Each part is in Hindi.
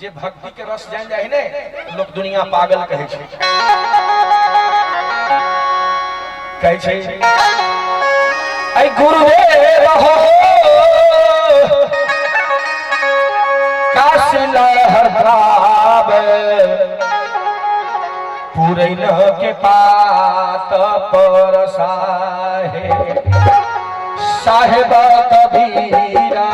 जे भक्ति के रस जान जाए ने लोग दुनिया पागल कहे छे। कहे छे ऐ गुरुदेव हो काशी लहराब पुरैन के पात पर साहेब कबीरा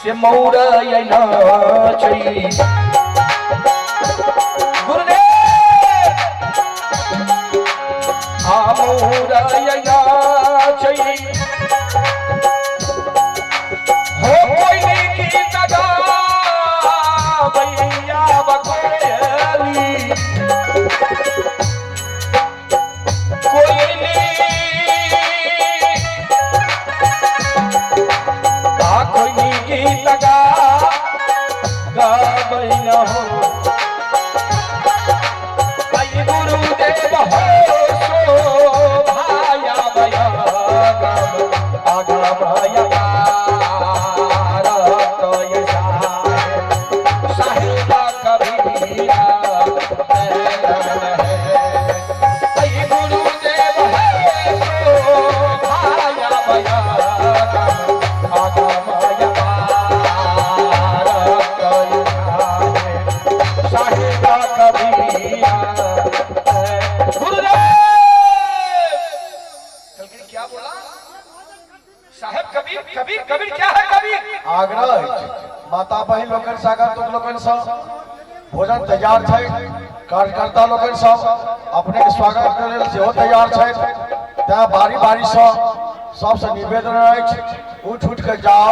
से मौरय नाचै गुरुदेव आ मौरय नाचै हो कोई गीत गावैया बकोयली कोयली आ कोई गीत गावै न हो आई गुरुदेव हो सो भाया भया आगा भया साहेब कबीरा आई गुरुदेव हो सो भाया भया आगा कबीर कबीर क्या है कबीर? आग्रह माता बहिन लोकन सागर तुम लोकन सब भोजन तैयार छै। कार्यकर्ता लोकन सब अपने के स्वागत करे लेल सेहो तैयार छै। त बारी बारी से सबसे निवेदन अछि उठ उठ के जाओ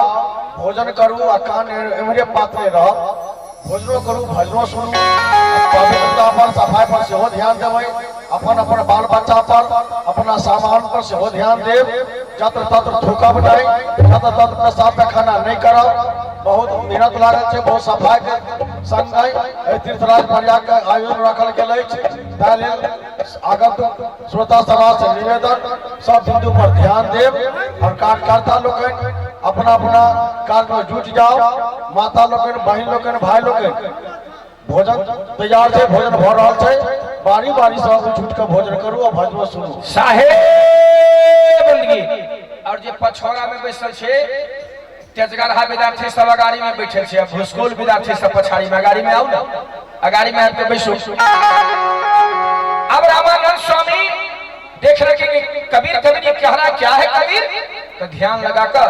भोजन करू आ कान एमरे पात्रे रह भोजनो करू भजनो सुनू पवित्रता पर सफाई पर सेहो ध्यान देबै। अपन अपन बाल बच्चा पर अपना सामान पर सेहो ध्यान देव। जत्र तत्र थूकब नहीं जत्र तत्र पेशाब पैखाना नहीं करब। बहुत मेहनत लागल छै बहुत सफाई के संग तीर्थराज प्रयाग के आयोजन रखल गेल अछि। ताहि लेल आगंतुक श्रोता समाज से निवेदन सब बिंदु पर ध्यान देव और कार्यकर्ता लोकन अपना अपना कार्य में जुट जाओ। माता लोकन बहिन लोकन भाई लोकन भोजन तैयार है भोजन भ रहा है। बारी बारी से उठ उठ के भोजन करू और भजन सुनू। साहेब बंदगी और जे पछौड़ा में बैठल छे तेजगरहा विद्यार्थी सब अगाड़ी में बैठल छे। अब स्कूल विद्यार्थी सब पछाड़ी में अगाड़ी में आओ ना अगाड़ी में आके बैठो। अब रामानंद स्वामी देख रहे कि कबीर कबीर ये कह रहा क्या है कबीर तो ध्यान लगाकर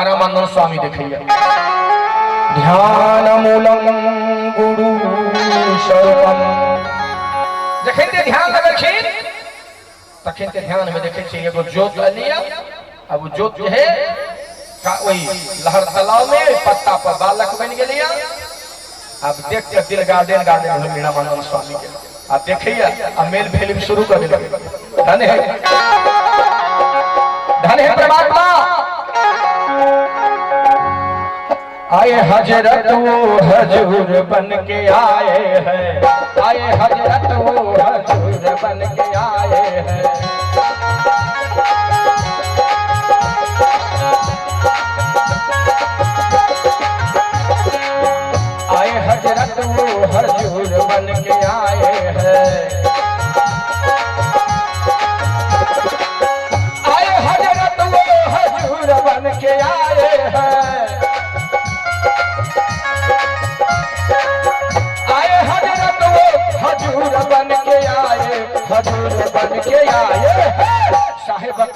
रामानंद स्वामी देखिए। ध्यान मूलम गुरु शरणम देखते ध्यान लगलखिन तखनते ध्यान में देखे एगो जोत लिया। अब जोत जो है वही लहर तालाब में पत्ता पर बालक बन गया। अब देख के दिल गार्डन गार्डन हो रामानंद स्वामी के अब देखिए अब मेल फिल्म शुरू कर दिया। धन है परमात्मा आए हजरत वो हजूर बन के आए हैं। आए हजरत वो हजूर बन के आए हैं।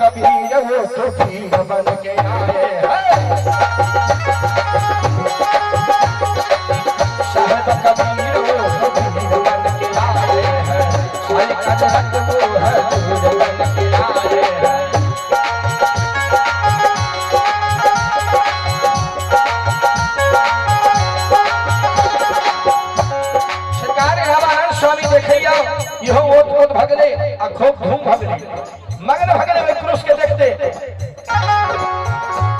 कबीर वो तो पीर बन के आए हैं। साहेब कबीर वो तो पीर बन के आए हैं। साई हजरत वो हजूर बन के आए हैं। स्वामी देखिया इहो ओत ओत भगले आ खूब धूम भगले मगन भगले में पुरुष के देखते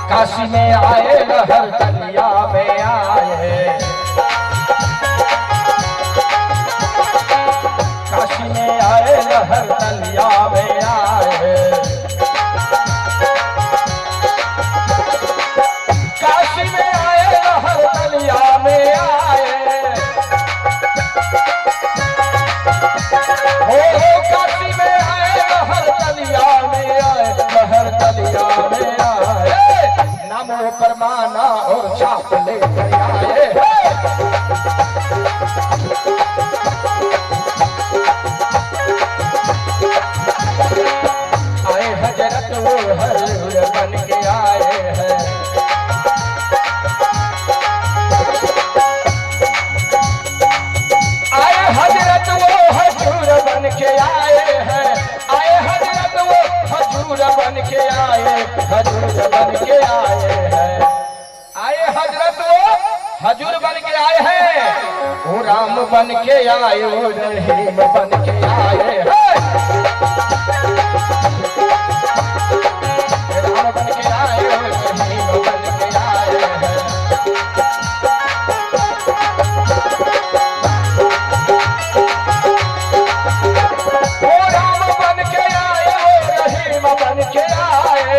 काशी में आए लहर तलिया में आए। काशी में आए लहर तलिया में आए। काशी में आए लहर तलिया में आए। काशी में आए लहर तलिया में आए। लहर तलिया में आए नामों पर माना और छाप ले आए। आए हजरत वो हजूर बन के आए हैं। आए हजरत वो हजूर बन के आए हैं। आए हजरत वो हजूर बन के आए। हजूर बन के आए हैं। आए हजरत वो हजूर बन के आए हैं। वो राम बन के आए। वो रहीम बन के आए हैं। राम बन के आए। रहीम बन के आए हैं। बन के आए।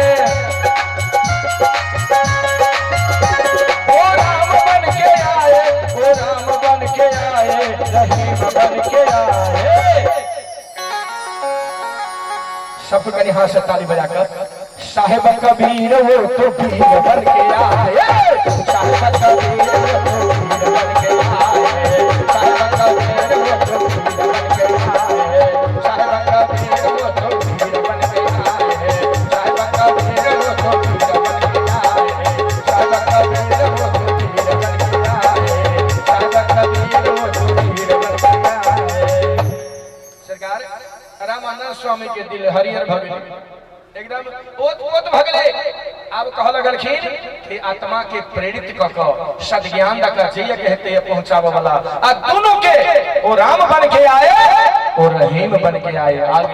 ओ राम बन के आए। ओ राम बन के आए। रहीम बन के आए। सब कहीं हाथ से ताली बजाकर साहेब कबीर वो तो पीर बन के आए। साहेब कबीर वो तो पीर बन के आए। साहेब कबीर वो तो पीर बन के आए। साहेब कबीर वो तो पीर बन के आए। साहेब कबीर वो तो पीर बन के आए। साहेब कबीर वो तो पीर बन के आए। साहेब कबीर वो तो पीर बन के आए। सरकार रामानंद स्वामी के दिल हरिहर भगले एकदम ओत ओत भगले। अब कह लगलखिन कि आत्मा के प्रेरित क क सद्ज्ञान द कर जइया कहते पहुंचावे वाला आ दोनों के ओ राम बन के आए और रहीम बन के आए। आगे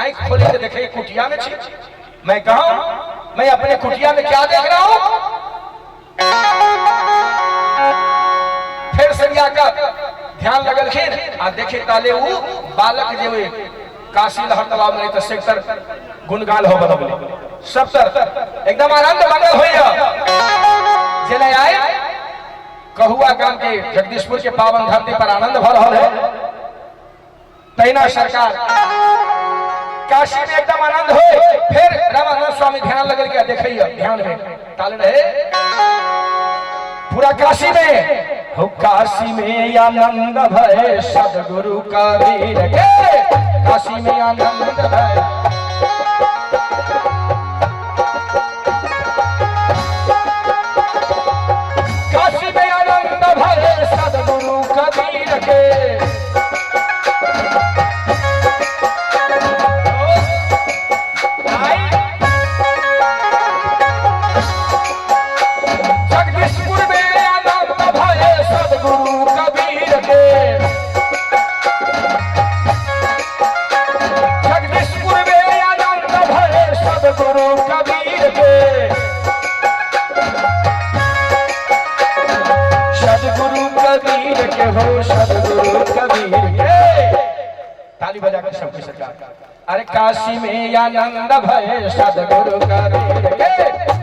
आंख खोल के देखे कुटिया में छी। मैं कहूं मैं अपने कुटिया में क्या देख रहा हूं। फिर संज्ञा का ध्यान लगलखिन आ देखे ताले वो बालक जे काशी लहर तालाब में तो सेक्टर गुणगान हो बदल सब तर एकदम आनंद मंगल होइया जले आए कहुआ गांव के जगदीशपुर के पावन धरती पर आनंद भर रहल है। तैना सरकार काशी में एकदम आनंद हो। फिर रामानंद स्वामी ध्यान लगल के देखिए ध्यान में ताले रहे पूरा काशी में हो। काशी में आनंद भय सदगुरु कबीर के। काशी में आनंद भय काशी में आनंद भय सदगुरु कबीर के। जगदीशपुर में आनंद भय सदगुरु कबीर के। जगदीशपुर में आनंद भय सदगुरु कबीर के। सदगुरु कबीर के हो। सदगुरु कबीर के। ताली बजा कर सबकी सरकार। अरे काशी में आनंद भय सदगुरु कबीर के।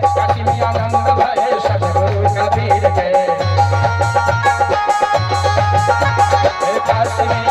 काशी में आनंद भय सदगुरु कबीर के। काशी में